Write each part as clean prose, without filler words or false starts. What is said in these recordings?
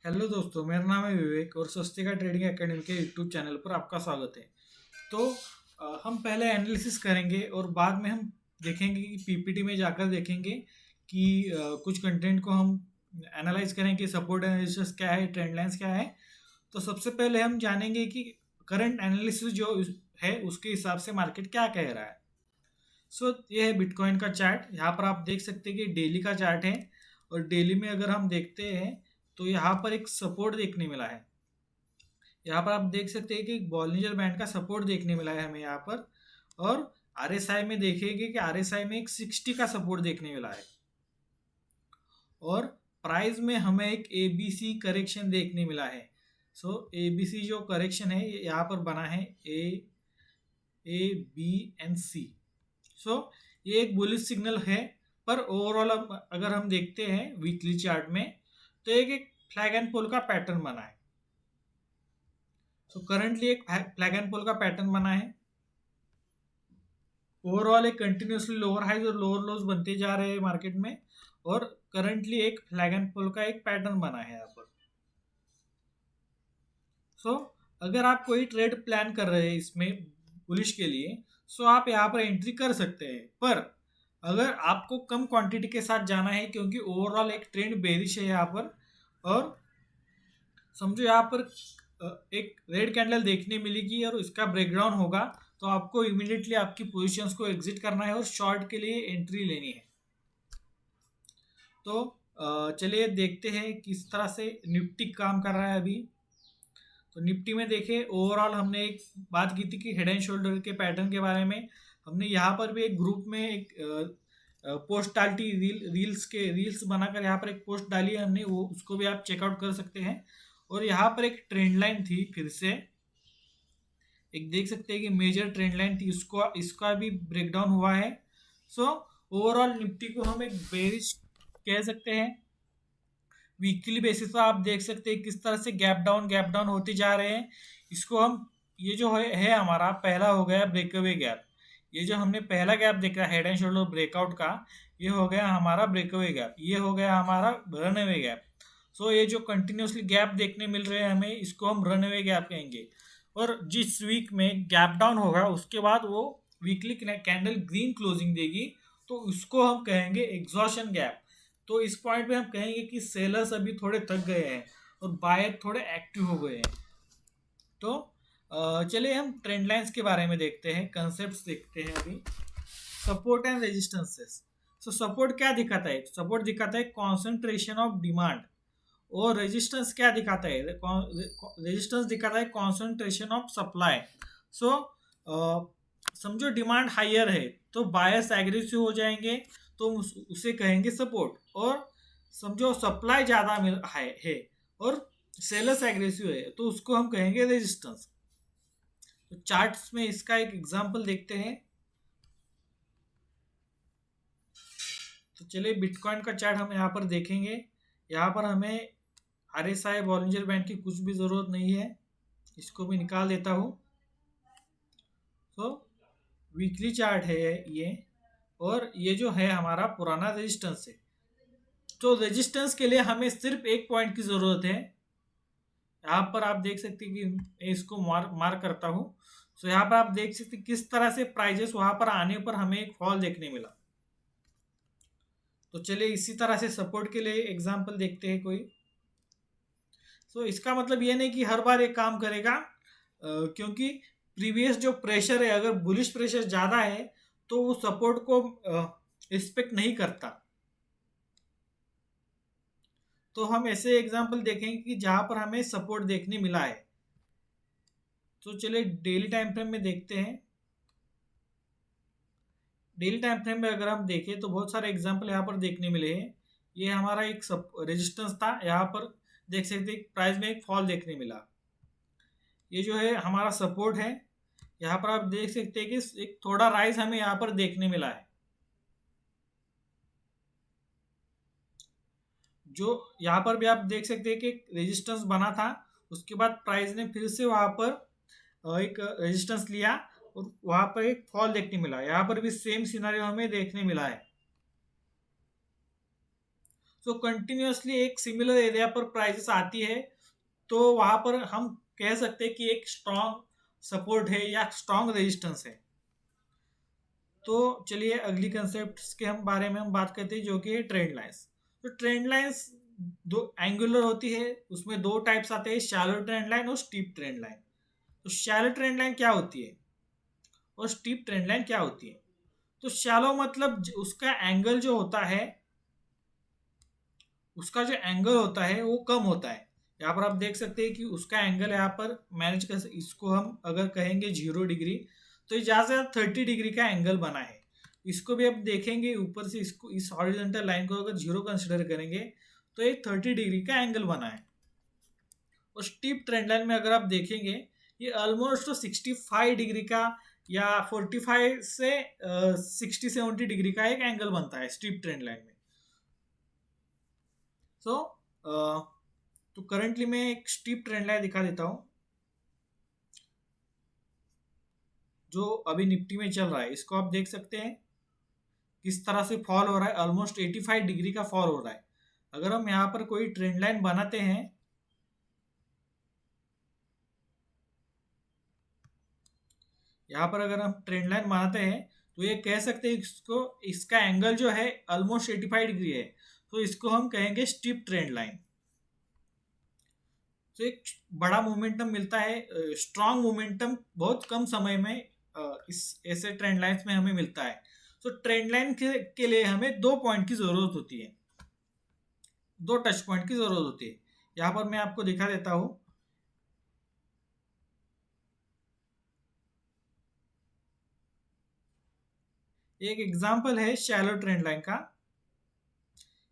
Hello दोस्तों, मेरा नाम है विवेक और स्वस्तिका ट्रेडिंग एकेडमी के यूट्यूब चैनल पर आपका स्वागत है। तो हम पहले एनालिसिस करेंगे और बाद में हम देखेंगे कि पीपीटी में जाकर देखेंगे कि कुछ कंटेंट को हम एनालाइज करें कि सपोर्ट एंड रेजिस्टेंस क्या है, ट्रेंड लाइंस क्या है। तो सबसे पहले हम जानेंगे कि करंट एनालिसिस जो है उसके हिसाब से मार्केट क्या कह रहा है। ये है बिटकॉइन का चार्ट। यहाँ पर आप देख सकते हैं कि डेली का चार्ट है और डेली में अगर हम देखते हैं तो यहाँ पर एक सपोर्ट देखने मिला है। यहाँ पर आप देख सकते हैं कि बॉलिंजर बैंड का सपोर्ट देखने मिला है हमें यहाँ पर। और आरएसआई में देखेंगे कि आरएसआई में एक 60 का सपोर्ट देखने मिला है। और प्राइस में हमें एक एबीसी करेक्शन देखने मिला है। एबीसी जो करेक्शन है ये यहाँ पर बना है ए बी एंड सी। ये एक बुलिश सिग्नल है, पर ओवरऑल अगर हम देखते हैं वीकली चार्ट में तो एक फ्लैग एंड पोल का पैटर्न बना है। करंटली एक फ्लैग एंड पोल का पैटर्न बना है। ओवरऑल एक कंटिन्यूसली लोअर हाइज और लोअर लोज बनते जा रहे हैं मार्केट में, और करंटली एक फ्लैग एंड पोल का एक पैटर्न बना है यहाँ पर। अगर आप कोई ट्रेड प्लान कर रहे हैं इसमें बुलिश के लिए, आप यहाँ पर एंट्री कर सकते हैं। पर अगर आपको कम क्वांटिटी के साथ जाना है, क्योंकि ओवरऑल एक ट्रेंड बेरिश है यहाँ पर, और समझो यहाँ पर एक रेड कैंडल देखने मिलेगी और इसका ब्रेकडाउन होगा, तो आपको इमीडिएटली आपकी पोजीशंस को एग्जिट करना है और शॉर्ट के लिए एंट्री लेनी है। तो चलिए देखते हैं किस तरह से निफ्टी काम कर रहा है अभी। तो निफ्टी में देखें, ओवरऑल हमने एक बात की थी कि हेड एंड शोल्डर के पैटर्न के बारे में। हमने यहाँ पर भी एक ग्रुप में एक पोस्ट डाली थी, रील्स बनाकर यहाँ पर एक पोस्ट डाली है हमने, वो उसको भी आप चेकआउट कर सकते हैं। और यहाँ पर एक ट्रेंड लाइन थी, फिर से एक देख सकते हैं कि मेजर ट्रेंड लाइन थी, इसका भी ब्रेकडाउन हुआ है। ओवरऑल निफ्टी को हम एक बेरिश कह सकते हैं। वीकली बेसिस पर आप देख सकते हैं किस तरह से गैप डाउन होते जा रहे हैं। इसको हम, ये जो है हमारा पहला हो गया ब्रेकअवे गैप। ये जो हमने पहला गैप देखा हेड एंड शोल्डर ब्रेकआउट का, ये हो गया हमारा ब्रेकअवे गैप, ये हो गया हमारा रनअवे गैप। ये जो कंटिन्यूसली गैप देखने मिल रहे हैं हमें, इसको हम रनअवे गैप कहेंगे। और जिस वीक में गैप डाउन होगा उसके बाद वो वीकली कैंडल ग्रीन क्लोजिंग देगी, तो उसको हम कहेंगे एग्जॉशन गैप। तो इस पॉइंट पे हम कहेंगे कि सेलर्स अभी थोड़े थक गए हैं और बायर थोड़े एक्टिव हो गए हैं। तो चलिए हम ट्रेंड लाइंस के बारे में देखते हैं, कंसेप्ट्स देखते हैं अभी। Support and resistances. सपोर्ट क्या दिखाता है? सपोर्ट दिखाता है कॉन्सेंट्रेशन ऑफ डिमांड, और रेजिस्टेंस क्या दिखाता है? रेजिस्टेंस दिखाता है कॉन्सेंट्रेशन ऑफ सप्लाई। समझो डिमांड हायर है तो बायर्स एग्रेसिव हो जाएंगे, तो उसे कहेंगे सपोर्ट। और समझो सप्लाई ज़्यादा है और सेलर्स एग्रेसिव है, तो उसको हम कहेंगे रेजिस्टेंस। तो चार्ट्स में इसका एक एग्जांपल देखते हैं। तो चलिए बिटकॉइन का चार्ट हम यहाँ पर देखेंगे। यहाँ पर हमें आरएसआई बॉलिंजर बैंड की कुछ भी ज़रूरत नहीं है, इसको भी निकाल देता हूँ। वीकली चार्ट है ये, और ये जो है हमारा पुराना रेजिस्टेंस है। तो रेजिस्टेंस के लिए हमें सिर्फ एक पॉइंट की ज़रूरत है। यहाँ पर आप देख सकते हैं कि मैं इसको मार्क करता हूँ। यहाँ पर आप देख सकते हैं किस तरह से प्राइजेस वहाँ पर आने पर हमें एक फॉल देखने मिला। तो चलिए इसी तरह से सपोर्ट के लिए एग्जाम्पल देखते हैं कोई। इसका मतलब ये नहीं कि हर बार ये काम करेगा, क्योंकि प्रीवियस जो प्रेशर है, अगर बुलिश प्रेशर ज़्यादा है तो वो सपोर्ट को रिस्पेक्ट नहीं करता। तो हम ऐसे एग्जांपल देखेंगे कि जहां पर हमें सपोर्ट देखने मिला है। तो चलिए डेली टाइम फ्रेम में देखते हैं। डेली टाइम फ्रेम में अगर हम देखें तो बहुत सारे एग्जांपल यहाँ पर देखने मिले हैं। ये हमारा एक रेजिस्टेंस था, यहाँ पर देख सकते हैं प्राइस में एक फॉल देखने मिला। ये जो है हमारा सपोर्ट है, यहाँ पर आप देख सकते हैं कि एक थोड़ा राइज हमें यहाँ पर देखने मिला है। जो यहाँ पर भी आप देख सकते हैं कि एक रेजिस्टेंस बना था, उसके बाद प्राइस ने फिर से वहाँ पर एक रेजिस्टेंस लिया और वहाँ पर एक फॉल देखने मिला। यहाँ पर भी सेम सिनारियो हमें देखने मिला है। तो कंटिन्यूअसली एक सिमिलर एरिया पर प्राइसेस आती है, तो वहां पर हम कह सकते हैं कि एक स्ट्रॉन्ग सपोर्ट है या स्ट्रॉन्ग रेजिस्टेंस है। तो चलिए अगली कंसेप्ट के हम बारे में हम बात करते हैं, जो कि है ट्रेंड लाइंस। तो ट्रेंड लाइंस दो एंगुलर होती है, उसमें दो टाइप्स आते हैं, शैलो ट्रेंड लाइन और स्टीप ट्रेंड लाइन। तो शैलो ट्रेंड लाइन क्या होती है और स्टीप ट्रेंड लाइन क्या होती है? तो शैलो मतलब उसका एंगल जो होता है, उसका जो एंगल होता है वो कम होता है। यहाँ पर आप देख सकते हैं कि उसका एंगल यहाँ पर मैनेज कर, इसको हम अगर कहेंगे 0 डिग्री, तो ये ज़्यादा से ज़्यादा 30 डिग्री का एंगल बना है। इसको भी आप देखेंगे ऊपर से, इसको इस हॉरिजॉन्टल लाइन को अगर 0 कंसिडर करेंगे तो ये 30 डिग्री का एंगल बना है। और स्टीप ट्रेंड लाइन में अगर आप देखेंगे, ये ऑलमोस्ट 65 डिग्री का या 45 से 60-70 डिग्री का एक एंगल बनता है स्टीप ट्रेंड लाइन में। सो तो करंटली मैं एक स्टीप ट्रेंड लाइन दिखा देता हूँ जो अभी निफ्टी में चल रहा है। इसको आप देख सकते हैं किस तरह से फॉल हो रहा है, ऑलमोस्ट 85 डिग्री का फॉल हो रहा है। अगर हम यहाँ पर कोई ट्रेंड लाइन बनाते हैं, यहाँ पर अगर हम ट्रेंड लाइन बनाते हैं तो ये कह सकते हैं इसको, इसका एंगल जो है ऑलमोस्ट 85 डिग्री है, तो इसको हम कहेंगे स्टीप ट्रेंड लाइन। तो एक बड़ा मोमेंटम मिलता है, स्ट्रॉन्ग मोमेंटम बहुत कम समय में इस ऐसे ट्रेंड लाइंस में हमें मिलता है। तो ट्रेंड लाइन के लिए हमें 2 पॉइंट की ज़रूरत होती है, 2 टच पॉइंट की ज़रूरत होती है। यहाँ पर मैं आपको दिखा देता हूँ। एक एग्जांपल है शैलो ट्रेंड लाइन का।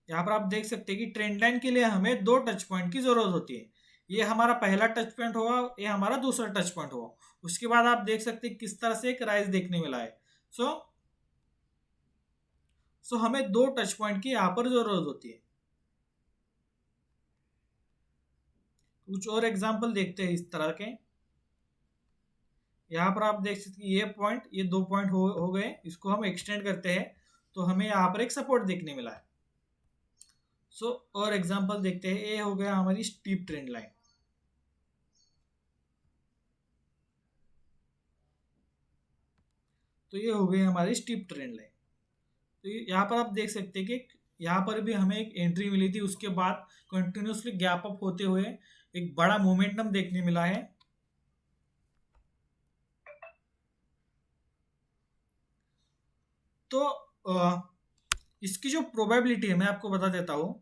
यहाँ पर आप देख सकते हैं कि ट्रेंड लाइन के लिए हमें 2 टच पॉइंट की ज़रूरत होती है। ये हमारा पहला टच पॉइंट होगा, ये हमारा दूसरा टच पॉइंट होगा। उसके बाद आप देख सकते हैं किस तरह से एक राइज देखने मिला है। सो हमें 2 टच पॉइंट की यहाँ पर ज़रूरत होती है। कुछ और एग्जाम्पल देखते हैं इस तरह के। यहाँ पर आप देख सकते हैं ये पॉइंट, ये 2 पॉइंट हो गए, इसको हम एक्सटेंड करते हैं तो हमें यहाँ पर एक सपोर्ट देखने मिला है। और एग्जांपल देखते हैं, ये हो गया हमारी स्टीप ट्रेंड लाइन। तो ये हो गई हमारी स्टीप ट्रेंड लाइन। तो यहाँ पर आप देख सकते हैं कि यहाँ पर भी हमें एक एंट्री मिली थी, उसके बाद कंटिन्यूसली गैप अप होते हुए एक बड़ा मोमेंटम देखने मिला है। तो इसकी जो प्रोबेबिलिटी है मैं आपको बता देता हूँ।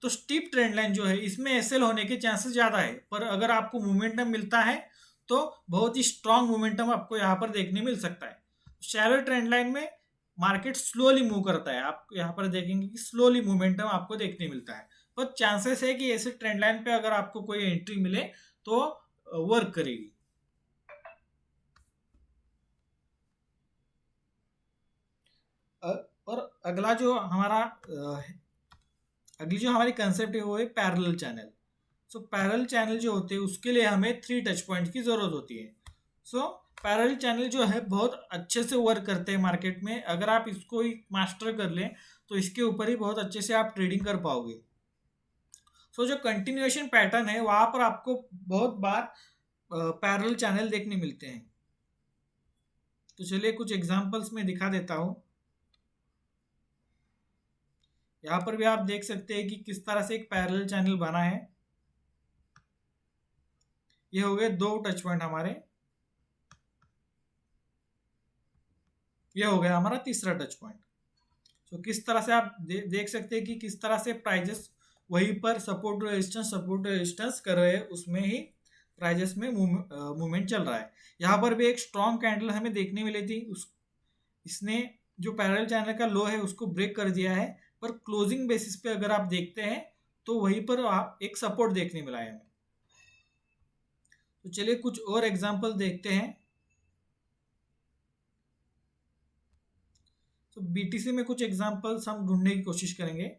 तो स्टीप ट्रेंड लाइन जो है इसमें एसएल होने के चांसेस ज़्यादा है, पर अगर आपको मोमेंटम मिलता है तो बहुत ही स्ट्रांग मोमेंटम आपको यहाँ पर देखने मिल सकता है। शैलो ट्रेंड लाइन में मार्केट स्लोली मूव करता है, आप यहाँ पर देखेंगे कि स्लोली मोमेंटम आपको देखने मिलता है, पर चांसेस है कि ऐसे ट्रेंड लाइन पे अगर आपको कोई एंट्री मिले तो वर्क करेगी। और अगला जो हमारा अगली जो हमारी कंसेप्ट है वो है parallel channel. So parallel channel जो होते हैं उसके लिए हमें 3 टच पॉइंट की ज़रूरत होती है। सो पैरेलल चैनल जो है बहुत अच्छे से वर्क करते हैं मार्केट में। अगर आप इसको ही मास्टर कर लें तो इसके ऊपर ही बहुत अच्छे से आप ट्रेडिंग कर पाओगे। जो कंटिन्यूएशन पैटर्न है वहाँ पर आपको बहुत बार पैरेलल चैनल देखने मिलते हैं। तो चलिए कुछ एग्जांपल्स में दिखा देता हूँ। यहाँ पर भी आप देख सकते हैं कि किस तरह से एक पैरेलल चैनल बना है। ये हो गए 2 टच पॉइंट हमारे, ये हो गया हमारा तीसरा टच पॉइंट। तो किस तरह से आप देख सकते हैं कि किस तरह से प्राइजेस वहीं पर सपोर्ट रेजिस्टेंस कर रहे हैं, उसमें ही प्राइजेस में मूवमेंट चल रहा है। यहाँ पर भी एक स्ट्रॉन्ग कैंडल हमें देखने मिली थी, इसने जो पैरेलल चैनल का लो है उसको ब्रेक कर दिया है, पर क्लोजिंग बेसिस पे अगर आप देखते हैं तो वहीं पर एक सपोर्ट देखने मिला है हमें। तो चलिए कुछ और एग्जांपल देखते हैं। तो बीटीसी में कुछ एग्जांपल्स हम ढूंढने की कोशिश करेंगे।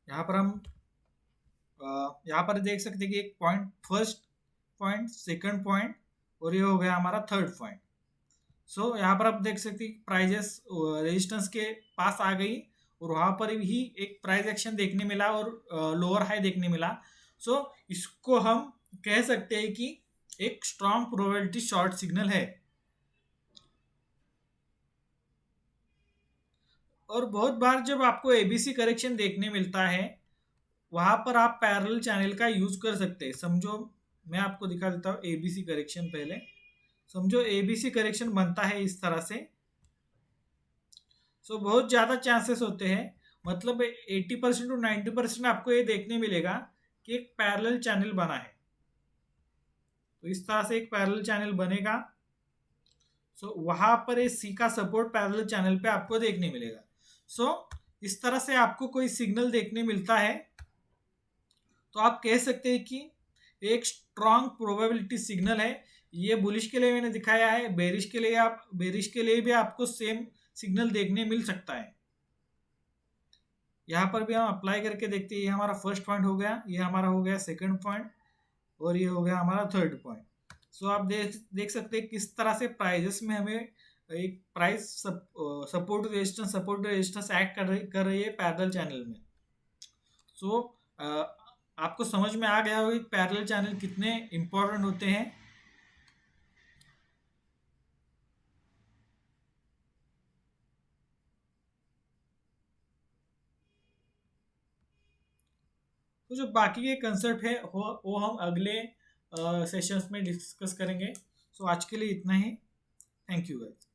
यहाँ पर हम यहाँ पर देख सकते हैं कि एक point, first point, second point और ये हो गया हमारा थर्ड पॉइंट। सो यहाँ पर आप देख सकते हैं प्राइजेस रेजिस्टेंस के पास आ गई और वहाँ पर भी एक प्राइस एक्शन देखने मिला और लोअर हाई देखने मिला। सो इसको हम कह सकते हैं कि एक स्ट्रॉन्ग प्रोबेबिलिटी शॉर्ट सिग्नल है। और बहुत बार जब आपको एबीसी करेक्शन देखने मिलता है वहां पर आप पैरेलल चैनल का यूज कर सकते हैं। समझो मैं आपको दिखा देता हूँ एबीसी करेक्शन। पहले समझो एबीसी करेक्शन बनता है इस तरह से। सो बहुत ज़्यादा चांसेस होते हैं, मतलब 80% टू 90% आपको ये देखने मिलेगा कि एक पैरेलल चैनल बना है। तो इस तरह से एक पैरेलल चैनल बनेगा। सो वहां पर ये सी का सपोर्ट पैरेलल चैनल पे आपको देखने मिलेगा। सो इस तरह से आपको कोई सिग्नल देखने मिलता है तो आप कह सकते हैं कि एक स्ट्रॉन्ग प्रोबेबिलिटी सिग्नल है। ये बुलिश के लिए मैंने दिखाया है, बेरिश के लिए भी आपको सेम सिग्नल देखने मिल सकता है। यहाँ पर भी हम अप्लाई करके देखते हैं। ये हमारा फर्स्ट पॉइंट हो गया, ये हमारा हो गया सेकंड पॉइंट और ये हो गया हमारा थर्ड पॉइंट। सो आप देख सकते हैं किस तरह से प्राइजेस में हमें एक प्राइस सपोर्ट रेजिस्टेंस एक्ट कर रही है पैरेलल चैनल में। सो आपको समझ में आ गया होगा कि पैरेलल चैनल कितने इंपॉर्टेंट होते हैं। तो जो बाकी के कंसेप्ट है वो हम अगले सेशंस में डिस्कस करेंगे। सो आज के लिए इतना ही। Thank you guys.